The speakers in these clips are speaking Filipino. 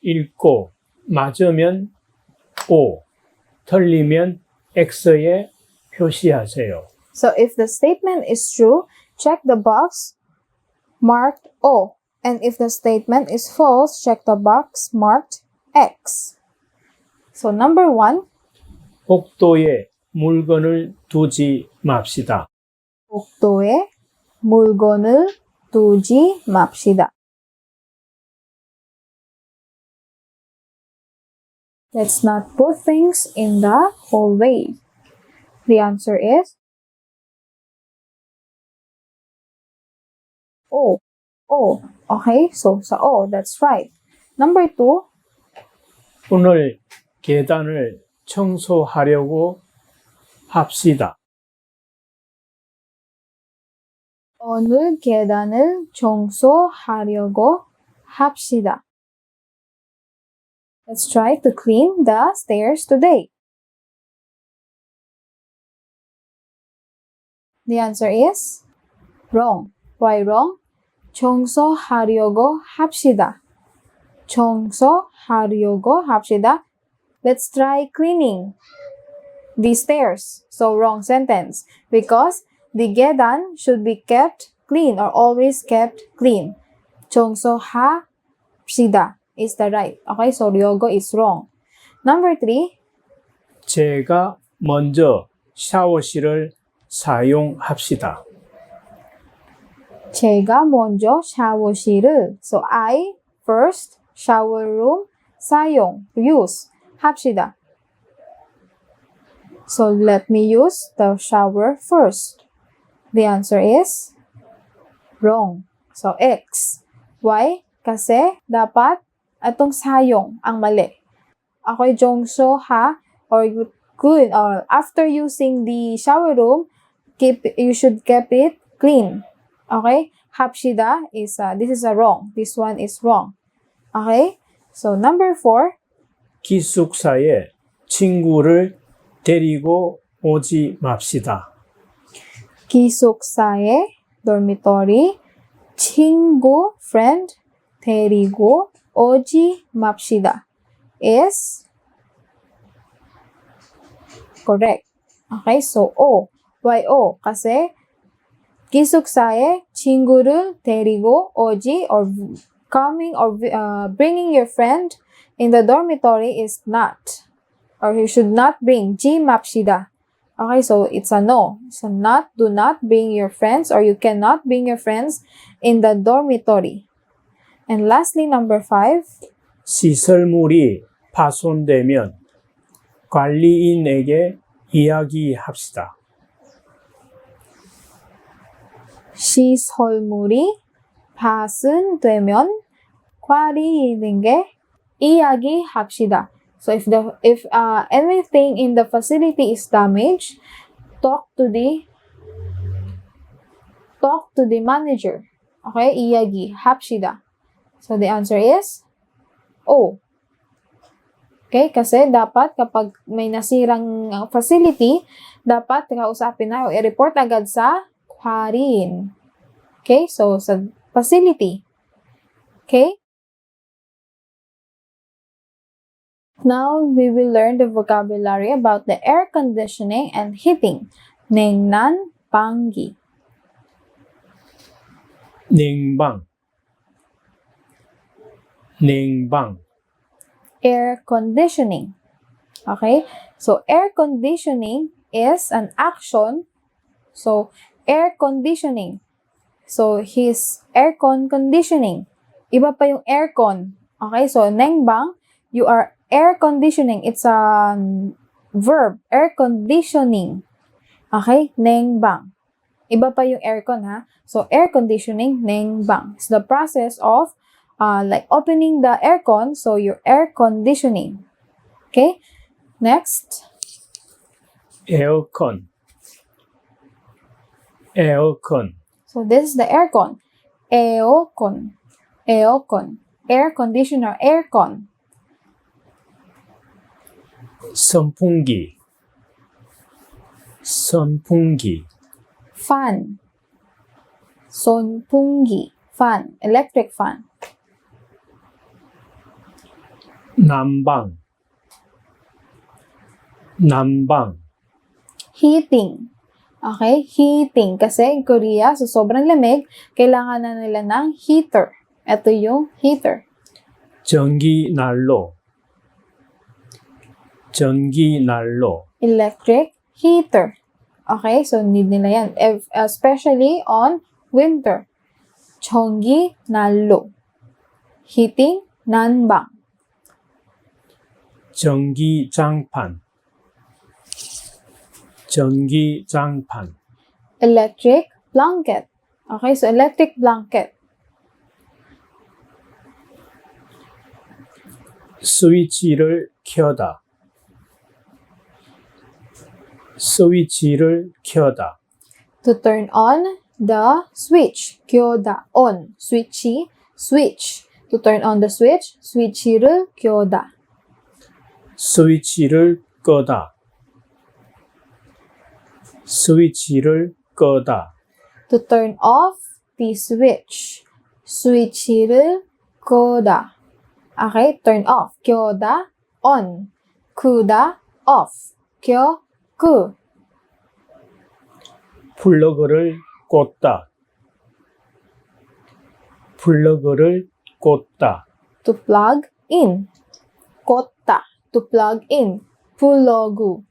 읽고 맞으면 O, 틀리면 X에 표시하세요. So if the statement is true, check the box marked O. And if the statement is false, check the box marked X. So number 1, 복도에 물건을 두지 맙시다. 복도에 물건을 두지 맙시다. Let's not put things in the hallway. The answer is O. O. Okay, so sa O, that's right. Number 2, 오늘 계단을 청소하려고 합시다. 오늘 계단을 청소하려고 합시다. Let's try to clean the stairs today. The answer is wrong. Why wrong? 청소하려고 합시다. 청소하려고 합시다. Let's try cleaning the stairs. So wrong sentence. Because the 계단 should be kept clean or always kept clean. 청소합시다 is the right. Okay, so 려고 is wrong. Number 3. 제가 먼저 샤워실을 사용합시다. 제가 먼저 샤워실을, so I first shower room 사용, use 합시다. So let me use the shower first. The answer is wrong. So X. Why? Kasi dapat atong sayong ang mali. Ako'y jongso ha, or good, or after using the shower room, you should keep it clean. Okay? 합시다 is, this is a wrong. This one is wrong. Okay? So, number 4. 기숙사에 친구를 데리고 오지 맙시다. 기숙사에 dormitory 친구, friend, 데리고 오지 맙시다 is correct. Okay? So, O. Why O? Kasi 기숙사에 친구를 데리고 오지 or coming or bringing your friend in the dormitory is not, or you should not bring. 지 맙시다. Okay, so it's a no. So not, do not bring your friends, or you cannot bring your friends in the dormitory. And lastly, number 5. 시설물이 파손되면 관리인에게 이야기합시다. 시설물이 파손되면 관리인에게 이야기합시다. So if anything in the facility is damaged, talk to the manager. Okay, 이야기합시다. So the answer is O. Okay, kasi dapat kapag may nasirang facility, dapat kausapin na o i-report agad sa kwarin. Okay, so sa facility. Okay? Now, we will learn the vocabulary about the air conditioning and heating. 냉난방기. 냉방. 냉방. Air conditioning. Okay? So, air conditioning is an action. So, air conditioning. So, his aircon conditioning. Iba pa yung aircon. Okay? So, 냉방, you are air conditioning. It's a verb. Air conditioning. Okay? 냉방. Iba pa yung aircon, ha? So, air conditioning, 냉방. It's the process of like opening the aircon. So, your air conditioning. Okay? Next. 에어컨. 에어컨. So, this is the aircon. 에어컨. 에어컨. Air conditioner. aircon. 선풍기. 선풍기. Fan. 선풍기. Fan. Electric fan. 난방, 난방, Heating. Okay? Heating. Kasi in Korea, so sobrang lamig, kailangan na nila ng heater. Ito yung heater. 전기 난로, 전기 난로, Electric heater. Okay? So need nila yan. Especially on winter. 전기 난로. Heating, 난방. 전기장판, 전기장판, Electric blanket. Okay, so electric blanket. 스위치를 켜다, 스위치를 켜다, To turn on the switch. 켜다. On. Switchy. Switch. To turn on the switch. 스위치를 켜다. 스위치를 끄다, 스위치를 끄다, To turn off the switch. 스위치를 끄다. Okay, turn off. 켜다. On. 끄다. Off. 끄. 플러그를 꽂다, 플러그를 꽂다, To plug in. 꽂다. To plug in. 플러그.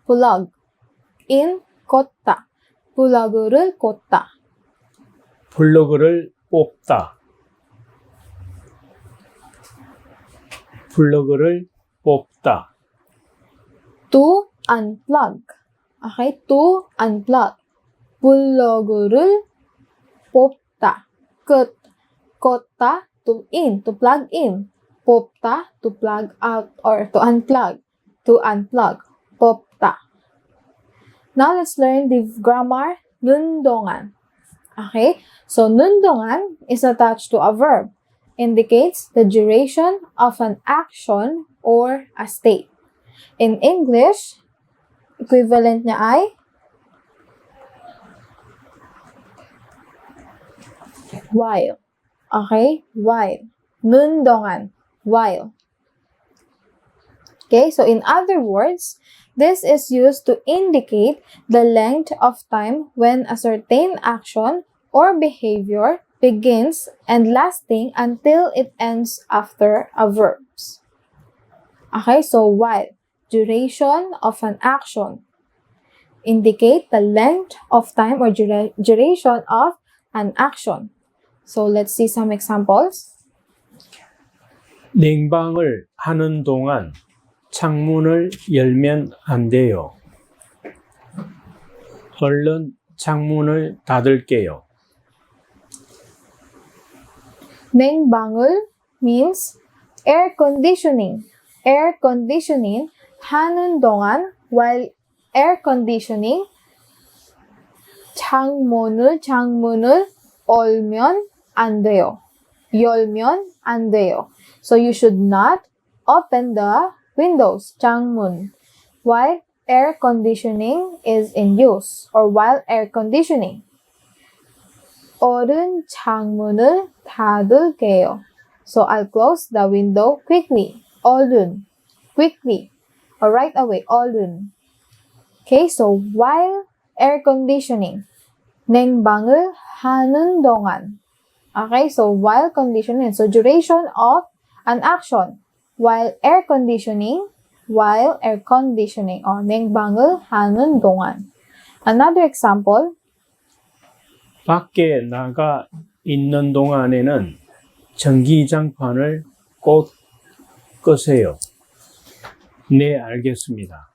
plug in. 꽂다. 플러그를 꽂다. 플러그를 뽑다, 플러그를 뽑다, To unplug. Okay? To unplug. 플러그를 뽑다. 꽂다. To in. To plug in. 뽑다. To plug out or to unplug. To unplug. 뽑다. Now let's learn the grammar 눈동안. Okay? So 눈동안 is attached to a verb. Indicates the duration of an action or a state. In English, equivalent niya ay while. Okay? While. 눈동안. While. Okay? So in other words, this is used to indicate the length of time when a certain action or behavior begins and lasting until it ends after a verb. Okay? So while. Duration of an action. Indicate the length of time or duration of an action. So let's see some examples. 냉방을 하는 동안 창문을 열면 안 돼요. 얼른 창문을 닫을게요. 냉방을 means air conditioning. Air conditioning 하는 동안 while air conditioning 창문을 열면 안 돼요. 열면 안 돼요. So you should not open the windows, 창문, while air conditioning is in use or while air conditioning. 얼른 창문을 닫을게요. So I'll close the window quickly. 얼른, quickly, or right away, 얼른. Okay, so while air conditioning, 냉방을 하는 동안. Okay, so while conditioning, so duration of an action. While air conditioning, or 냉방을 하는 동안. Another example. 밖에 나가 있는 동안에는 전기장판을 꼭 끄세요. 네, 알겠습니다.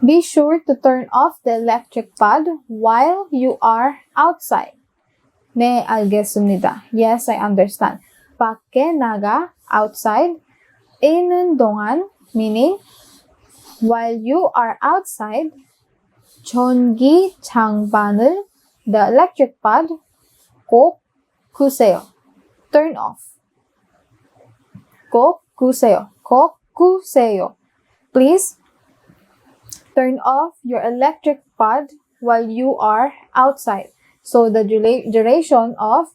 Be sure to turn off the electric pad while you are outside. 네, 알겠습니다. Yes, I understand. 밖에 나가, outside. 있는 동안, meaning, while you are outside, 전기장판을, the electric pad, 꼭 끄세요. Turn off. 꼭 끄세요. 꼭 끄세요. Please turn off your electric pad while you are outside. So the duration of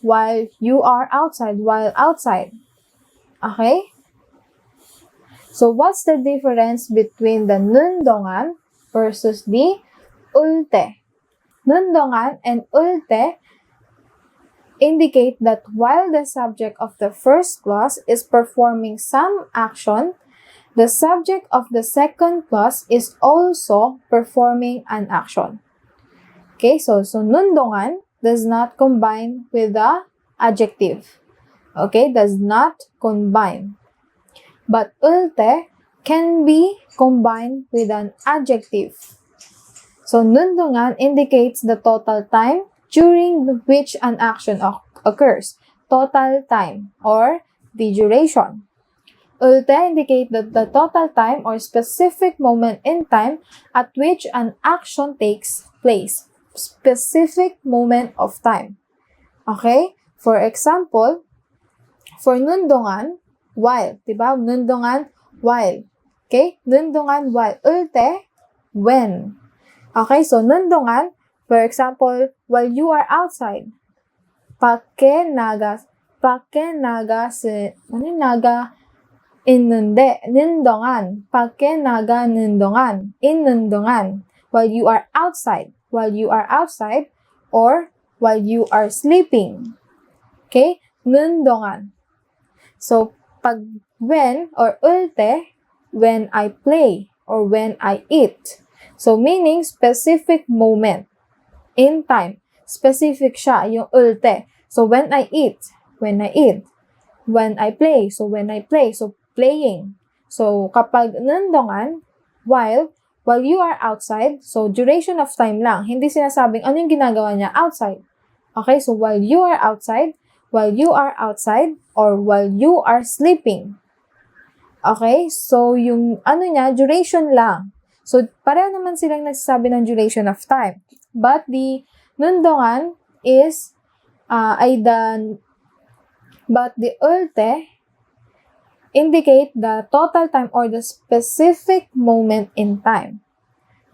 while you are outside, while outside. Okay? So, what's the difference between the nundongan versus the ulte? Nundongan and ulte indicate that while the subject of the first clause is performing some action, the subject of the second clause is also performing an action. Okay, so nundongan does not combine with the adjective. Okay, does not combine. But ulte can be combined with an adjective. So nundongan indicates the total time during which an action occurs. Total time or the duration. Ulte indicate the total time or specific moment in time at which an action takes place. Specific moment of time. Okay? For example, for nundongan, while. Diba? Nundongan, while. Okay? Nundongan, while. Ulte, when. Okay? So, nundongan, for example, while you are outside. Naga, nindongan. Naga, nindongan. Nindongan. While you are outside. While you are outside. Or, while you are sleeping. Okay? Nindongan. So, pag when or ulte, when I play or when I eat. So, meaning specific moment in time. Specific siya, yung ulte. So, when I eat, when I eat. When I play, so when I play. So, playing. So, kapag nandungan, while you are outside, so duration of time lang. Hindi sinasabing ano yung ginagawa niya outside. Okay, so while you are outside, or while you are sleeping. Okay, so yung ano niya, duration lang. So, pareho naman silang nagsasabi ng duration of time. But the nundongan is, but the ulte indicate the total time or the specific moment in time.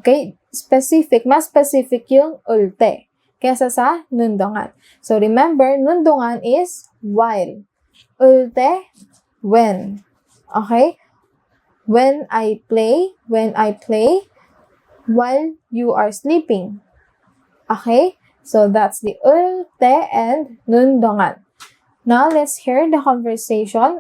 Okay, specific, mas specific yung ulte kesa sa nundongan. So, remember, nundongan is while. Ulte, when. Okay? When I play, while you are sleeping. Okay? So, that's the ulte and nundongan. Now, let's hear the conversation